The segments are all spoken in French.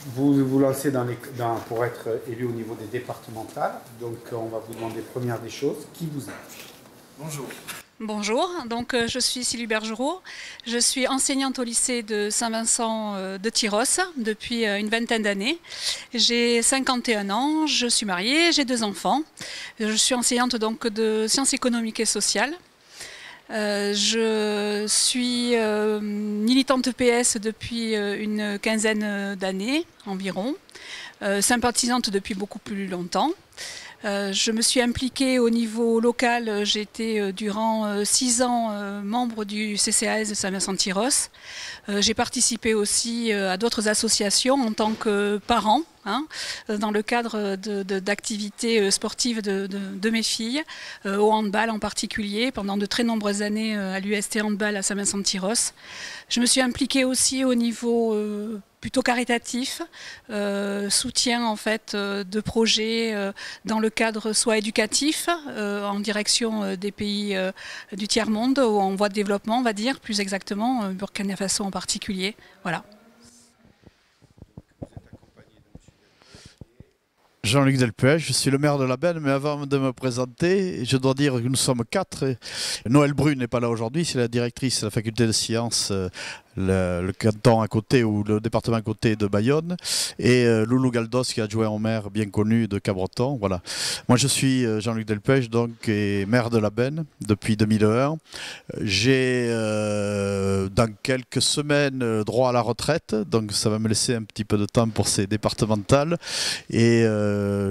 vous vous lancez pour être élu au niveau des départementales. Donc, on va vous demander première des choses, qui vous êtes? Bonjour. Bonjour, donc je suis Sylvie Bergerot, je suis enseignante au lycée de Saint-Vincent de Tyrosse depuis une vingtaine d'années. J'ai 51 ans, je suis mariée, j'ai 2 enfants. Je suis enseignante donc de sciences économiques et sociales. Je suis militante PS depuis une quinzaine d'années environ, sympathisante depuis beaucoup plus longtemps. Je me suis impliquée au niveau local, j'ai été durant 6 ans membre du CCAS de Saint-Vincent-de-Tyrosse. J'ai participé aussi à d'autres associations en tant que parent, dans le cadre d'activités sportives de mes filles, au handball en particulier, pendant de très nombreuses années à l'UST Handball à Saint-Vincent-de-Tyrosse. Je me suis impliquée aussi au niveau plutôt caritatif, soutien en fait de projets dans le cadre soit éducatif, en direction des pays du tiers-monde, ou en voie de développement on va dire, plus exactement, Burkina Faso en particulier. Voilà. Jean-Luc Delpuech, je suis le maire de la Benne, mais avant de me présenter, je dois dire que nous sommes 4. Noël Brune n'est pas là aujourd'hui, c'est la directrice de la faculté de sciences, le canton à côté ou le département à côté de Bayonne, et Loulou Galdos qui est adjoint au maire bien connu de Cabreton. Voilà. Moi je suis Jean-Luc Delpuech, donc et maire de la Benne depuis 2001. J'ai dans quelques semaines droit à la retraite, donc ça va me laisser un petit peu de temps pour ces départementales, et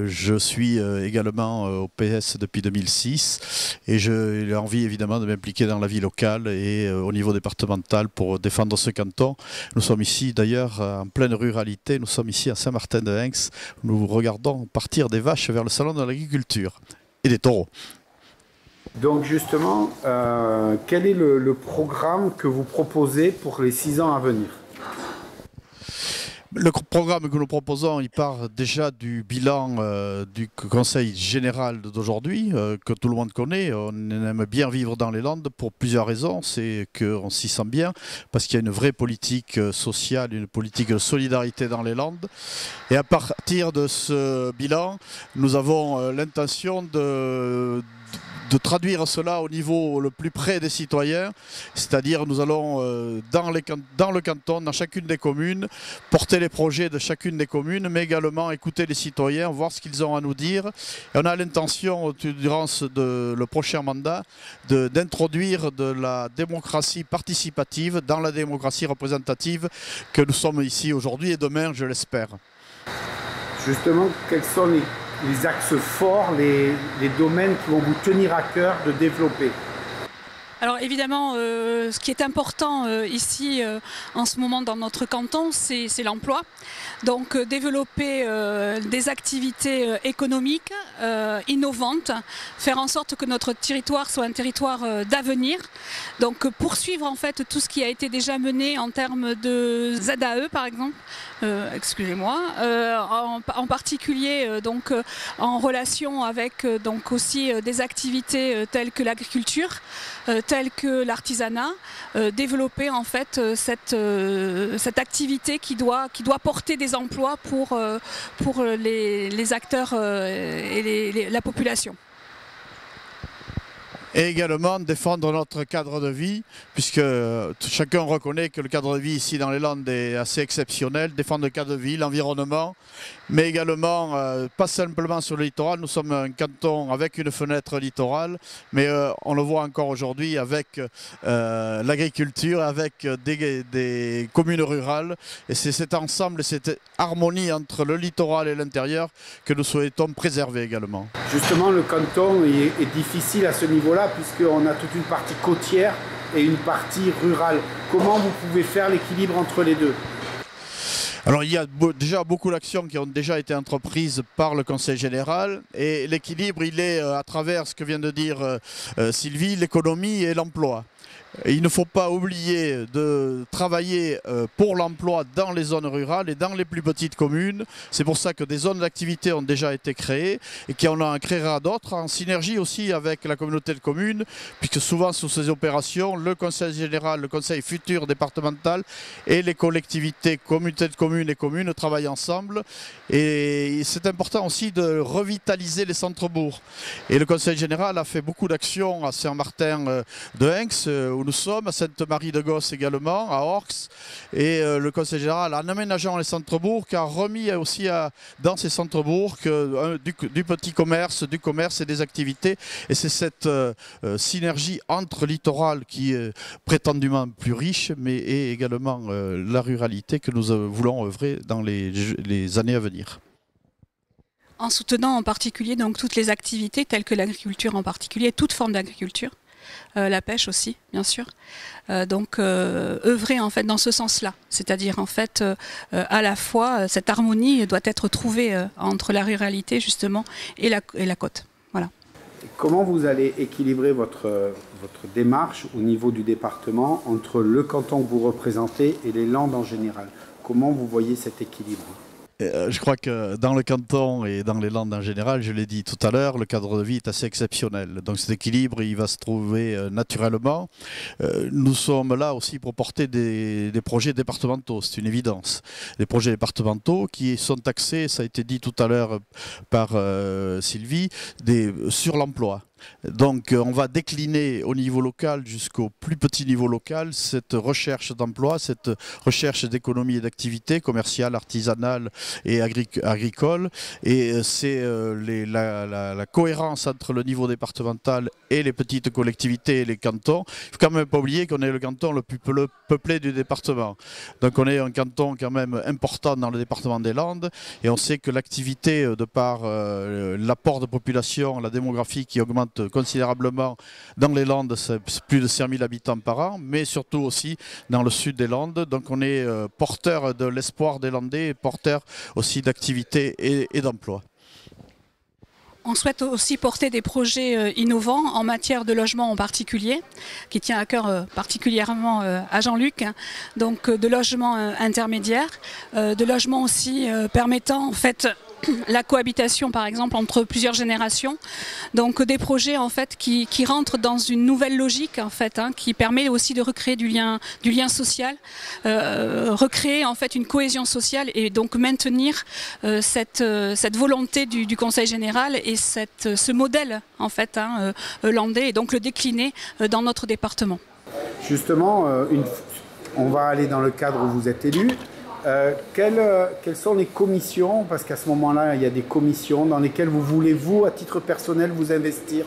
je suis également au PS depuis 2006 et j'ai envie évidemment de m'impliquer dans la vie locale et au niveau départemental pour défendre ce canton. Nous sommes ici d'ailleurs en pleine ruralité, nous sommes ici à Saint-Martin-de-Hens. Nous regardons partir des vaches vers le salon de l'agriculture et des taureaux. Donc justement, quel est le programme que vous proposez pour les 6 ans à venir? Le programme que nous proposons, il part déjà du bilan du Conseil général d'aujourd'hui, que tout le monde connaît. On aime bien vivre dans les Landes pour plusieurs raisons. C'est qu'on s'y sent bien, parce qu'il y a une vraie politique sociale, une politique de solidarité dans les Landes. Et à partir de ce bilan, nous avons l'intention de traduire cela au niveau le plus près des citoyens, c'est-à-dire nous allons dans le canton, dans chacune des communes, porter les projets de chacune des communes, mais également écouter les citoyens, voir ce qu'ils ont à nous dire. Et on a l'intention, durant le prochain mandat, d'introduire de la démocratie participative dans la démocratie représentative que nous sommes ici aujourd'hui et demain, je l'espère. Justement, quels sont les axes forts, les domaines qui vont vous tenir à cœur de développer? Alors évidemment, ce qui est important ici en ce moment dans notre canton, c'est l'emploi. Donc développer des activités économiques innovantes, faire en sorte que notre territoire soit un territoire d'avenir. Donc poursuivre en fait tout ce qui a été déjà mené en termes de ZAE par exemple, excusez-moi, en particulier donc en relation avec donc aussi des activités telles que l'agriculture, telles que l'artisanat, développer en fait cette activité qui doit porter des emplois pour les acteurs et la population. Et également défendre notre cadre de vie, puisque chacun reconnaît que le cadre de vie ici dans les Landes est assez exceptionnel. Défendre le cadre de vie, l'environnement, mais également, pas simplement sur le littoral, nous sommes un canton avec une fenêtre littorale, mais on le voit encore aujourd'hui avec l'agriculture, avec des communes rurales. Et c'est cet ensemble, cette harmonie entre le littoral et l'intérieur que nous souhaitons préserver également. Justement, le canton est difficile à ce niveau-là, puisqu'on a toute une partie côtière et une partie rurale. Comment vous pouvez faire l'équilibre entre les deux? Alors il y a déjà beaucoup d'actions qui ont déjà été entreprises par le Conseil général, et l'équilibre il est à travers ce que vient de dire Sylvie, l'économie et l'emploi. Et il ne faut pas oublier de travailler pour l'emploi dans les zones rurales et dans les plus petites communes. C'est pour ça que des zones d'activité ont déjà été créées et qu'on en créera d'autres en synergie aussi avec la communauté de communes, puisque souvent sous ces opérations, le conseil général, le conseil futur départemental et les collectivités, communautés de communes et communes travaillent ensemble. Et c'est important aussi de revitaliser les centres-bourgs. Et le conseil général a fait beaucoup d'actions à Saint-Martin de Henx, où nous sommes, à Sainte-Marie-de-Gosse également, à Orx. Et le conseil général, en aménageant les centres-bourgs, a remis aussi dans ces centres-bourgs du petit commerce, du commerce et des activités. Et c'est cette synergie entre littoral qui est prétendument plus riche, mais et également la ruralité que nous voulons œuvrer dans les années à venir. En soutenant en particulier donc toutes les activités telles que l'agriculture en particulier, toute forme d'agriculture, la pêche aussi bien sûr, œuvrer en fait dans ce sens-là, c'est-à-dire en fait à la fois cette harmonie doit être trouvée entre la ruralité justement et la côte. Voilà. Comment vous allez équilibrer votre démarche au niveau du département entre le canton que vous représentez et les Landes en général? Comment vous voyez cet équilibre? Je crois que dans le canton et dans les Landes en général, je l'ai dit tout à l'heure, le cadre de vie est assez exceptionnel. Donc cet équilibre, il va se trouver naturellement. Nous sommes là aussi pour porter des projets départementaux, c'est une évidence. Des projets départementaux qui sont axés, ça a été dit tout à l'heure par Sylvie, sur l'emploi. Donc on va décliner au niveau local jusqu'au plus petit niveau local cette recherche d'emploi, cette recherche d'économie et d'activité commerciale, artisanale et agricole. Et c'est la cohérence entre le niveau départemental et les petites collectivités et les cantons. Il ne faut quand même pas oublier qu'on est le canton le plus peuplé du département. Donc on est un canton quand même important dans le département des Landes et on sait que l'activité de par l'apport de population, la démographie qui augmente considérablement dans les Landes, c'est plus de 5000 habitants par an, mais surtout aussi dans le sud des Landes. Donc on est porteur de l'espoir des Landais et porteur aussi d'activité et d'emploi. On souhaite aussi porter des projets innovants en matière de logement en particulier, qui tient à cœur particulièrement à Jean-Luc, donc de logements intermédiaires, de logements aussi permettant en fait la cohabitation par exemple entre plusieurs générations, donc des projets en fait qui rentrent dans une nouvelle logique en fait, qui permet aussi de recréer du lien social, recréer en fait une cohésion sociale et donc maintenir cette volonté du Conseil général et ce modèle en fait landais et donc le décliner dans notre département. Justement, on va aller dans le cadre où vous êtes élu. Quelles sont les commissions, parce qu'à ce moment-là, il y a des commissions dans lesquelles vous voulez, vous, à titre personnel, vous investir?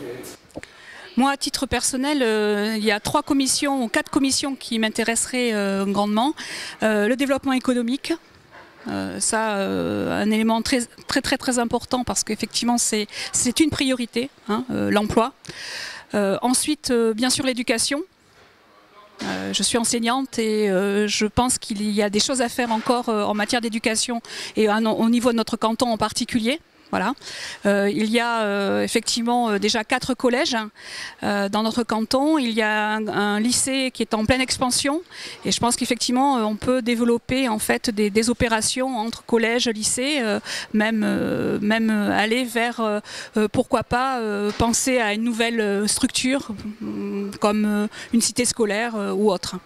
Moi, à titre personnel, il y a 3 commissions ou 4 commissions qui m'intéresseraient grandement. Le développement économique, un élément très important parce qu'effectivement, c'est une priorité, l'emploi. Ensuite, bien sûr, l'éducation. Je suis enseignante et je pense qu'il y a des choses à faire encore en matière d'éducation et au niveau de notre canton en particulier. Voilà. Il y a effectivement déjà 4 collèges dans notre canton. Il y a un lycée qui est en pleine expansion et je pense qu'effectivement on peut développer en fait des opérations entre collèges, lycées, même aller vers pourquoi pas penser à une nouvelle structure comme une cité scolaire ou autre.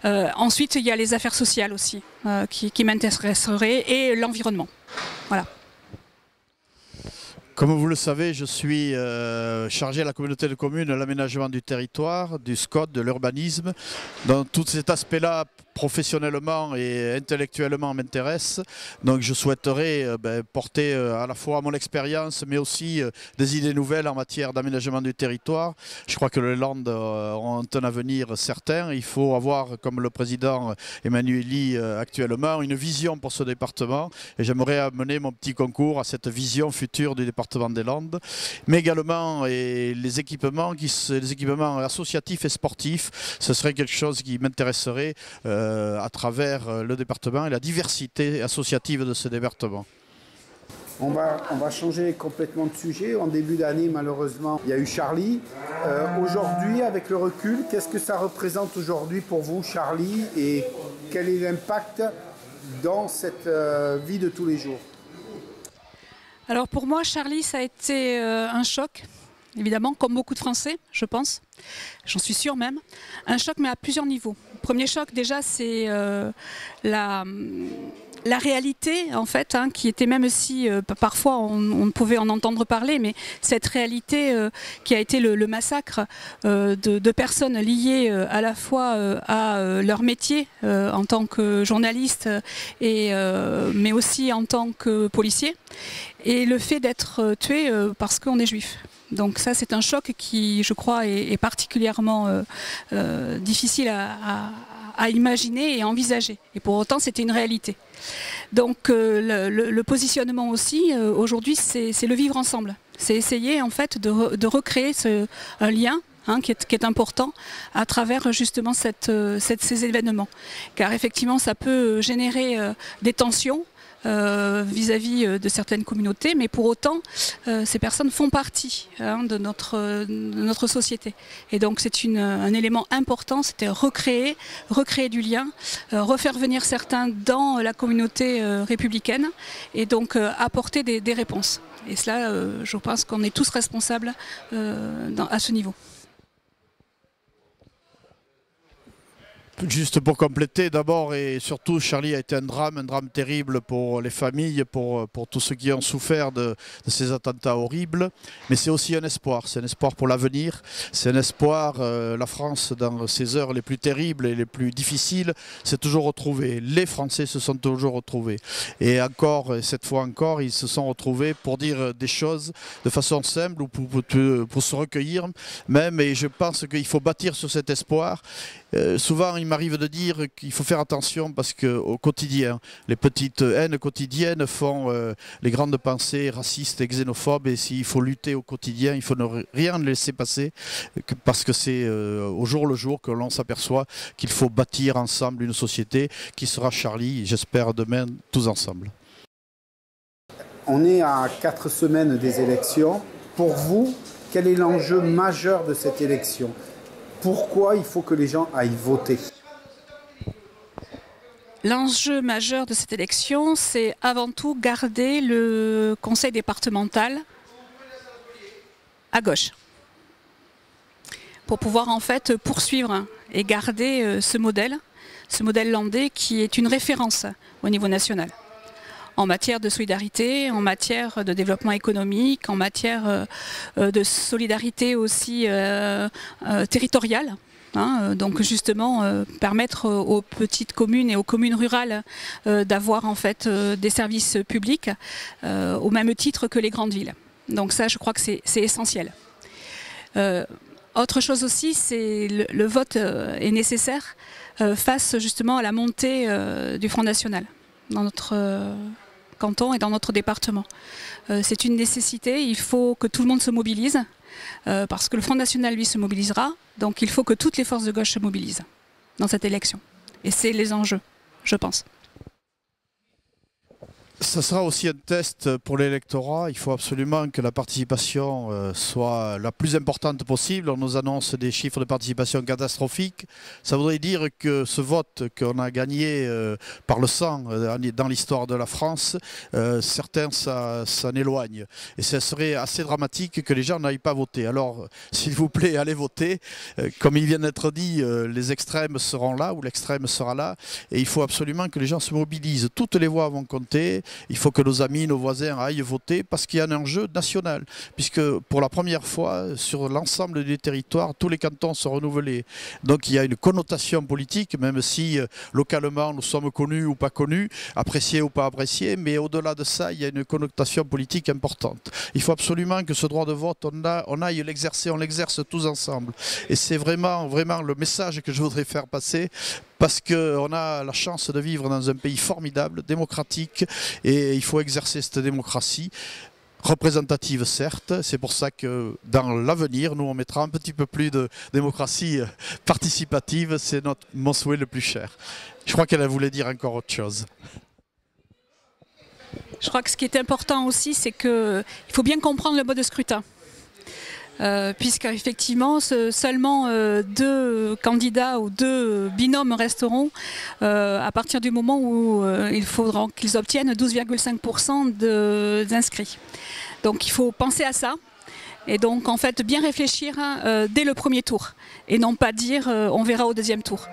Ensuite il y a les affaires sociales aussi qui m'intéresseraient et l'environnement. Voilà. Comme vous le savez, je suis chargé à la communauté de communes de l'aménagement du territoire, du SCOT, de l'urbanisme. Dans tout cet aspect-là, professionnellement et intellectuellement m'intéresse. Donc je souhaiterais porter à la fois mon expérience mais aussi des idées nouvelles en matière d'aménagement du territoire. Je crois que les Landes ont un avenir certain. Il faut avoir, comme le président Emmanueli actuellement, une vision pour ce département et j'aimerais amener mon petit concours à cette vision future du département des Landes, mais également les équipements associatifs et sportifs. Ce serait quelque chose qui m'intéresserait à travers le département et la diversité associative de ce département. On va changer complètement de sujet. En début d'année, malheureusement, il y a eu Charlie. Aujourd'hui, avec le recul, qu'est-ce que ça représente aujourd'hui pour vous, Charlie, et quel est l'impact dans cette vie de tous les jours? Alors pour moi, Charlie, ça a été un choc, évidemment, comme beaucoup de Français, je pense. J'en suis sûre même. Un choc, mais à plusieurs niveaux. Le premier choc, déjà, c'est la réalité, en fait, hein, qui était, même si parfois on pouvait en entendre parler, mais cette réalité qui a été le massacre de personnes liées à la fois à leur métier en tant que journaliste, mais aussi en tant que policier, et le fait d'être tué parce qu'on est juif. Donc ça, c'est un choc qui, je crois, est particulièrement difficile à imaginer et à envisager. Et pour autant, c'était une réalité. Donc le positionnement aussi, aujourd'hui, c'est le vivre ensemble. C'est essayer, en fait, de recréer un lien, hein, qui est important à travers justement ces événements. Car effectivement, ça peut générer des tensions vis-à-vis de certaines communautés, mais pour autant, ces personnes font partie, hein, de notre société. Et donc c'est un élément important, c'était recréer du lien, refaire venir certains dans la communauté républicaine, et donc apporter des réponses. Et cela, je pense qu'on est tous responsables à ce niveau. Juste pour compléter, d'abord et surtout, Charlie a été un drame terrible pour les familles, pour tous ceux qui ont souffert de ces attentats horribles. Mais c'est aussi un espoir pour l'avenir. C'est un espoir, la France, dans ses heures les plus terribles et les plus difficiles, s'est toujours retrouvée. Les Français se sont toujours retrouvés. Et encore, et cette fois encore, ils se sont retrouvés pour dire des choses de façon simple ou pour se recueillir même. Et je pense qu'il faut bâtir sur cet espoir. Souvent, il m'arrive de dire qu'il faut faire attention parce qu'au quotidien, les petites haines quotidiennes font les grandes pensées racistes et xénophobes, et s'il faut lutter au quotidien, il faut ne rien laisser passer parce que c'est au jour le jour que l'on s'aperçoit qu'il faut bâtir ensemble une société qui sera Charlie, j'espère demain, tous ensemble. On est à 4 semaines des élections. Pour vous, quel est l'enjeu majeur de cette élection ? Pourquoi il faut que les gens aillent voter? L'enjeu majeur de cette élection, c'est avant tout garder le conseil départemental à gauche, pour pouvoir en fait poursuivre et garder ce modèle landais qui est une référence au niveau national, en matière de solidarité, en matière de développement économique, en matière de solidarité aussi territoriale. Hein, donc justement permettre aux petites communes et aux communes rurales d'avoir en fait des services publics au même titre que les grandes villes. Donc ça, je crois que c'est essentiel. Autre chose aussi, c'est le vote est nécessaire face justement à la montée du Front National dans notre canton et dans notre département. C'est une nécessité, il faut que tout le monde se mobilise, parce que le Front National, lui, se mobilisera, donc il faut que toutes les forces de gauche se mobilisent dans cette élection. Et c'est les enjeux, je pense. Ça sera aussi un test pour l'électorat. Il faut absolument que la participation soit la plus importante possible. On nous annonce des chiffres de participation catastrophiques. Ça voudrait dire que ce vote qu'on a gagné par le sang dans l'histoire de la France, certains s'en éloignent. Et ça serait assez dramatique que les gens n'aillent pas voter. Alors, s'il vous plaît, allez voter. Comme il vient d'être dit, les extrêmes seront là, ou l'extrême sera là. Et il faut absolument que les gens se mobilisent. Toutes les voix vont compter. Il faut que nos amis, nos voisins aillent voter parce qu'il y a un enjeu national. Puisque pour la première fois, sur l'ensemble des territoires, tous les cantons sont renouvelés. Donc il y a une connotation politique, même si localement nous sommes connus ou pas connus, appréciés ou pas appréciés. Mais au-delà de ça, il y a une connotation politique importante. Il faut absolument que ce droit de vote, on aille l'exercer, on l'exerce tous ensemble. Et c'est vraiment le message que je voudrais faire passer. Parce qu'on a la chance de vivre dans un pays formidable, démocratique, et il faut exercer cette démocratie, représentative certes. C'est pour ça que dans l'avenir, nous on mettra un petit peu plus de démocratie participative, c'est mon souhait le plus cher. Je crois qu'elle voulait dire encore autre chose. Je crois que ce qui est important aussi, c'est qu'il faut bien comprendre le mode de scrutin. Puisqu'effectivement, seulement 2 candidats ou 2 binômes resteront à partir du moment où il faudra qu'ils obtiennent 12,5% d'inscrits. Donc il faut penser à ça. Et donc en fait bien réfléchir dès le premier tour et non pas dire on verra au deuxième tour.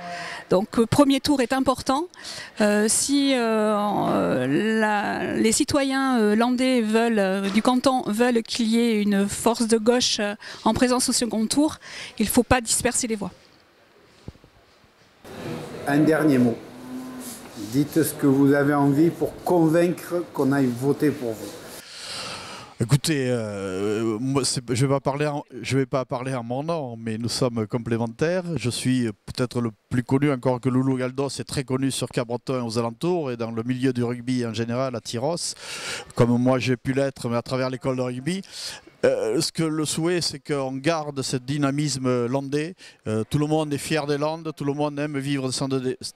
Donc premier tour est important. Si les citoyens landais du canton veulent qu'il y ait une force de gauche en présence au second tour, il ne faut pas disperser les voix. Un dernier mot. Dites ce que vous avez envie pour convaincre qu'on aille voter pour vous. Écoutez, moi, je vais pas parler en mon nom, mais nous sommes complémentaires. Je suis peut-être le plus connu encore que Loulou Galdos, est très connu sur Cabreton et aux alentours et dans le milieu du rugby en général à Tyros, comme moi j'ai pu l'être, mais à travers l'école de rugby. Le souhait, c'est qu'on garde ce dynamisme landais. Tout le monde est fier des Landes, tout le monde aime vivre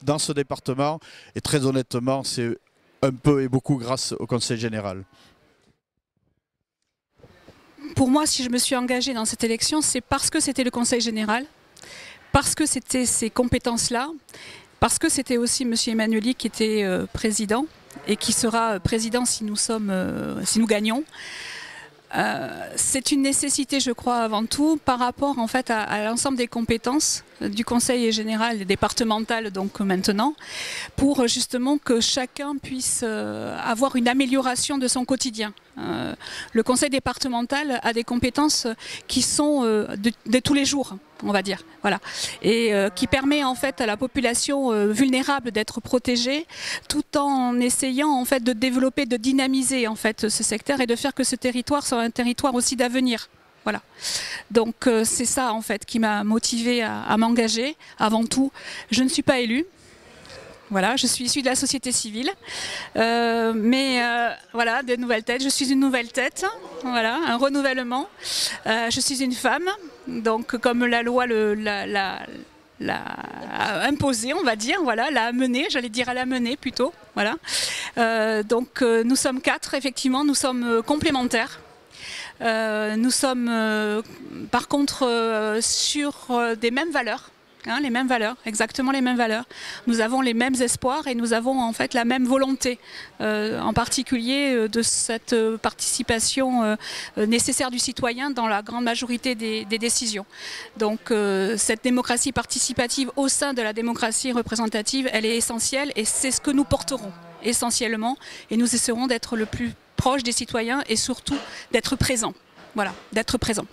dans ce département. Et très honnêtement, c'est un peu et beaucoup grâce au Conseil général. Pour moi, si je me suis engagée dans cette élection, c'est parce que c'était le Conseil général, parce que c'était ces compétences-là, parce que c'était aussi M. Emmanueli qui était président et qui sera président si nous gagnons. C'est une nécessité, je crois, avant tout, par rapport en fait à l'ensemble des compétences du Conseil général et départemental, donc maintenant, pour justement que chacun puisse avoir une amélioration de son quotidien. Le Conseil départemental a des compétences qui sont de tous les jours, on va dire, voilà, et qui permet en fait à la population vulnérable d'être protégée, tout en essayant en fait de développer, de dynamiser en fait ce secteur et de faire que ce territoire soit un territoire aussi d'avenir. Voilà. Donc c'est ça en fait qui m'a motivée à m'engager. Avant tout, je ne suis pas élue. Voilà, je suis issue de la société civile, voilà, de nouvelles têtes. Je suis une nouvelle tête, voilà, un renouvellement. Je suis une femme, donc comme la loi l'a imposé, on va dire, voilà, l'a amené, j'allais dire à l'amener plutôt, voilà. Donc nous sommes 4, effectivement, nous sommes complémentaires. Nous sommes par contre sur des mêmes valeurs. Hein, les mêmes valeurs, exactement les mêmes valeurs. Nous avons les mêmes espoirs et nous avons en fait la même volonté, en particulier de cette participation nécessaire du citoyen dans la grande majorité des décisions. Donc cette démocratie participative au sein de la démocratie représentative, elle est essentielle et c'est ce que nous porterons essentiellement et nous essaierons d'être le plus proche des citoyens et surtout d'être présents. Voilà, d'être présents.